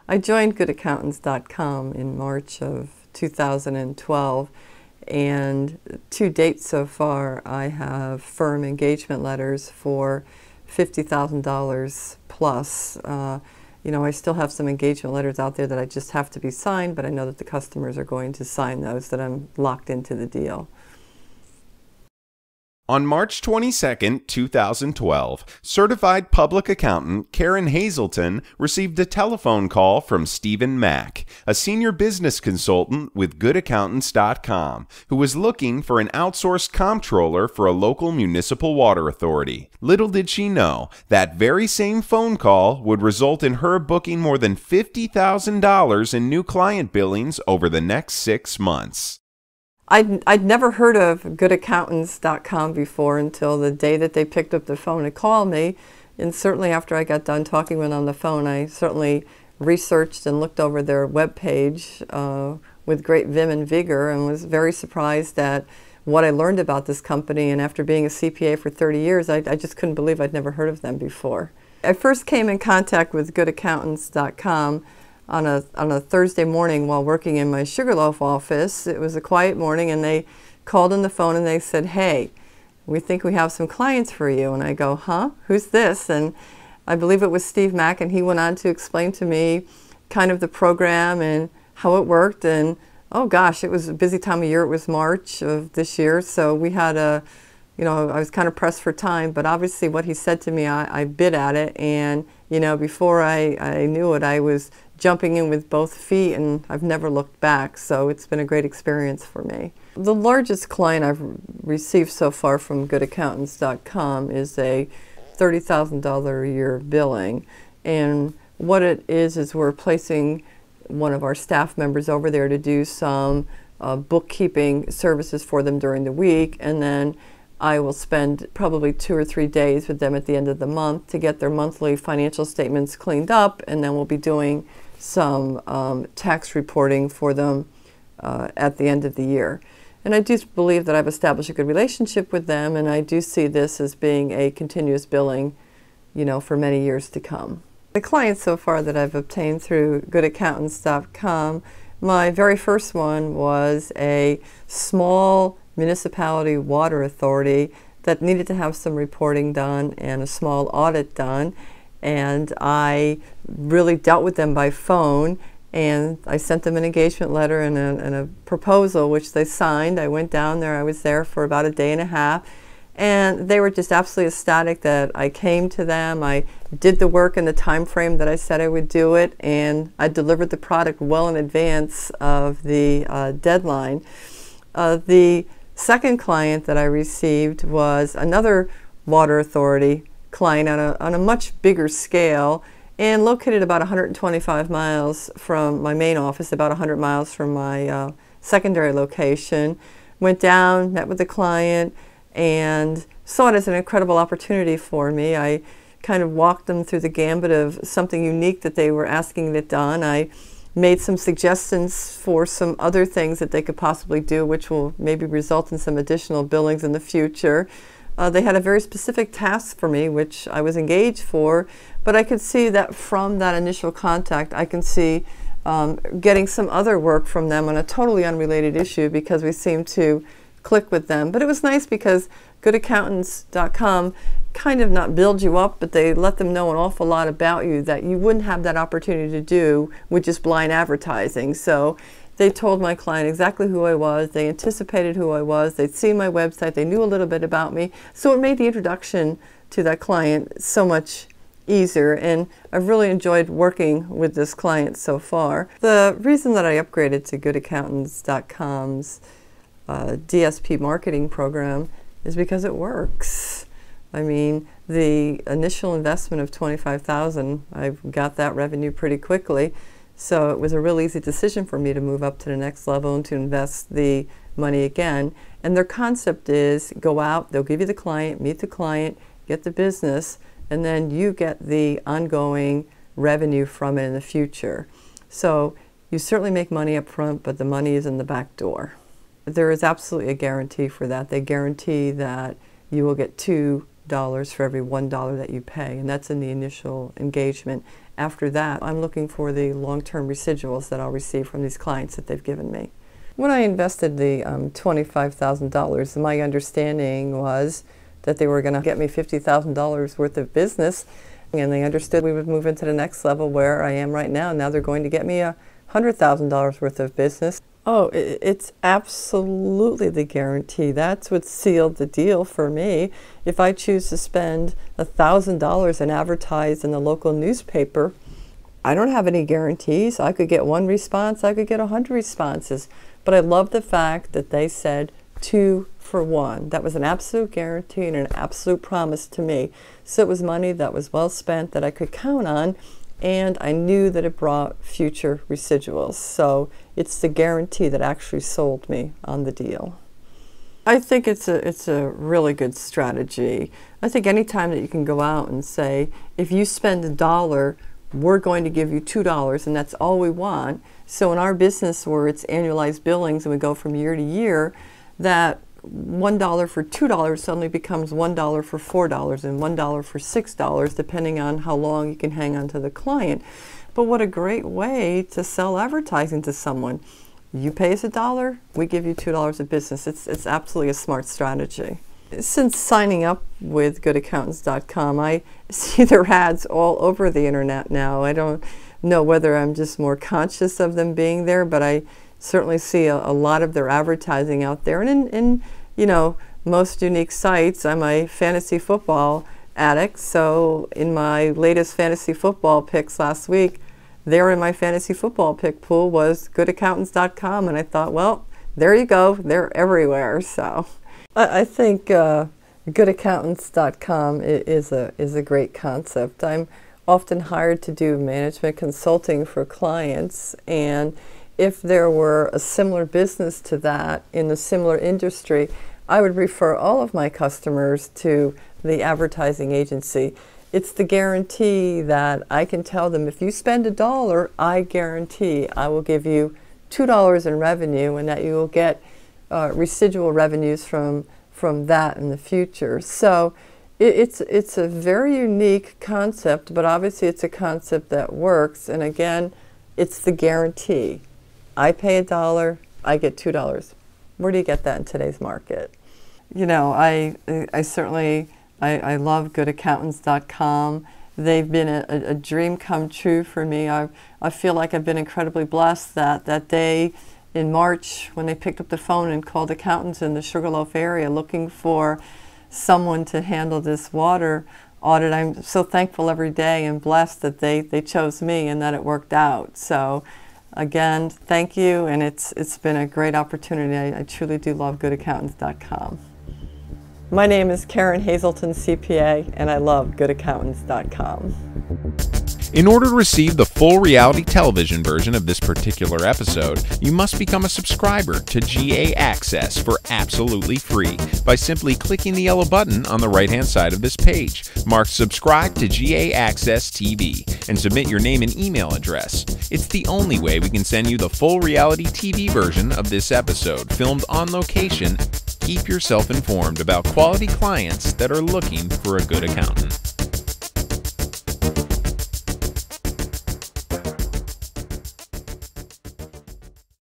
I joined goodaccountants.com in March of 2012, and to date so far I have firm engagement letters for $50,000 plus. You know, I still have some engagement letters out there that I just have to be signed, but I know that the customers are going to sign those, that I'm locked into the deal. On March 22, 2012, certified public accountant Karen Hazleton received a telephone call from Stephen Mack, a senior business consultant with goodaccountants.com, who was looking for an outsourced comptroller for a local municipal water authority. Little did she know, that very same phone call would result in her booking more than $50,000 in new client billings over the next 6 months. I'd never heard of goodaccountants.com before until the day that they picked up the phone and called me. And certainly after I got done talking with them on the phone, I certainly researched and looked over their webpage with great vim and vigor, and was very surprised at what I learned about this company. And after being a CPA for 30 years, I just couldn't believe I'd never heard of them before. I first came in contact with goodaccountants.com on a Thursday morning while working in my Sugarloaf office. It was a quiet morning, and they called on the phone and they said, "Hey, we think we have some clients for you." And I go, "Huh? Who's this?" And I believe it was Steve Mack, and he went on to explain to me kind of the program and how it worked. And oh gosh, it was a busy time of year. It was March of this year, so we had I was kind of pressed for time, but obviously what he said to me, I bit at it, and before I knew it, I was jumping in with both feet, and I've never looked back, so it's been a great experience for me. The largest client I've received so far from goodaccountants.com is a $30,000 a year billing, and what it is we're placing one of our staff members over there to do some bookkeeping services for them during the week, and then I will spend probably 2 or 3 days with them at the end of the month to get their monthly financial statements cleaned up, and then we'll be doing some tax reporting for them at the end of the year. And I do believe that I've established a good relationship with them, and I do see this as being a continuous billing, for many years to come. The clients so far that I've obtained through goodaccountants.com, my very first one was a small municipality water authority that needed to have some reporting done and a small audit done, and I really dealt with them by phone, and I sent them an engagement letter and a proposal which they signed. I went down there, I was there for about a day and a half, and they were just absolutely ecstatic that I came to them. I did the work in the time frame that I said I would do it, and I delivered the product well in advance of the deadline. The second client that I received was another water authority client on a much bigger scale, and located about 125 miles from my main office, about 100 miles from my secondary location. Went down, met with the client, and saw it as an incredible opportunity for me. I kind of walked them through the gambit of something unique that they were asking it done. I made some suggestions for some other things that they could possibly do, which will maybe result in some additional billings in the future. They had a very specific task for me, which I was engaged for, but I could see that from that initial contact, I can see getting some other work from them on a totally unrelated issue, because we seemed to click with them. But it was nice because goodaccountants.com kind of not build you up, but they let them know an awful lot about you that you wouldn't have that opportunity to do with just blind advertising. So they told my client exactly who I was, they anticipated who I was, they'd seen my website, they knew a little bit about me, so it made the introduction to that client so much easier, and I've really enjoyed working with this client so far. The reason that I upgraded to goodaccountants.com's DSP marketing program is because it works. I mean, the initial investment of $25,000, I've got that revenue pretty quickly, so it was a real easy decision for me to move up to the next level and to invest the money again. And their concept is go out, they'll give you the client, meet the client, get the business, and then you get the ongoing revenue from it in the future. So you certainly make money up front, but the money is in the back door. There is absolutely a guarantee for that. They guarantee that you will get 2 for every $1 that you pay, and that's in the initial engagement. After that, I'm looking for the long-term residuals that I'll receive from these clients that they've given me. When I invested the $25,000, my understanding was that they were going to get me $50,000 worth of business, and they understood we would move into the next level where I am right now. Now they're going to get me $100,000 worth of business. Oh, it's absolutely the guarantee. That's what sealed the deal for me. If I choose to spend $1,000 and advertise in the local newspaper, I don't have any guarantees. I could get one response, I could get 100 responses. But I love the fact that they said 2 for 1. That was an absolute guarantee and an absolute promise to me. So it was money that was well spent, that I could count on, and I knew that it brought future residuals. So it's the guarantee that actually sold me on the deal. I think it's a really good strategy. I think anytime that you can go out and say, if you spend $1, we're going to give you $2, and that's all we want. So in our business where it's annualized billings and we go from year to year, that $1 for $2 suddenly becomes $1 for $4 and $1 for $6, depending on how long you can hang on to the client. But what a great way to sell advertising to someone. You pay us $1, we give you $2 of business. It's absolutely a smart strategy. Since signing up with goodaccountants.com, I see their ads all over the internet now. I don't know whether I'm just more conscious of them being there, but I certainly see a lot of their advertising out there. And in most unique sites, I'm a fantasy football addict, so in my latest fantasy football picks last week, there in my fantasy football pick pool was goodaccountants.com, and I thought, well, there you go, they're everywhere. So I think goodaccountants.com is a great concept. I'm often hired to do management consulting for clients, and if there were a similar business to that in a similar industry, I would refer all of my customers to the advertising agency. It's the guarantee that I can tell them, if you spend $1, I guarantee I will give you $2 in revenue, and that you will get residual revenues from that in the future. So it's a very unique concept, but obviously it's a concept that works. And again, it's the guarantee. I pay $1, I get $2. Where do you get that in today's market? I certainly love goodaccountants.com. They've been a dream come true for me. I feel like I've been incredibly blessed that day in March when they picked up the phone and called accountants in the Sugarloaf area looking for someone to handle this water audit. I'm so thankful every day and blessed that they chose me and that it worked out. So again, thank you, and it's been a great opportunity. I truly do love goodaccountants.com. My name is Karen Hazleton, CPA, and I love goodaccountants.com. In order to receive the full reality television version of this particular episode, you must become a subscriber to GA Access for absolutely free by simply clicking the yellow button on the right-hand side of this page marked Subscribe to GA Access TV and submit your name and email address. It's the only way we can send you the full reality TV version of this episode, filmed on location. Keep yourself informed about quality clients that are looking for a good accountant.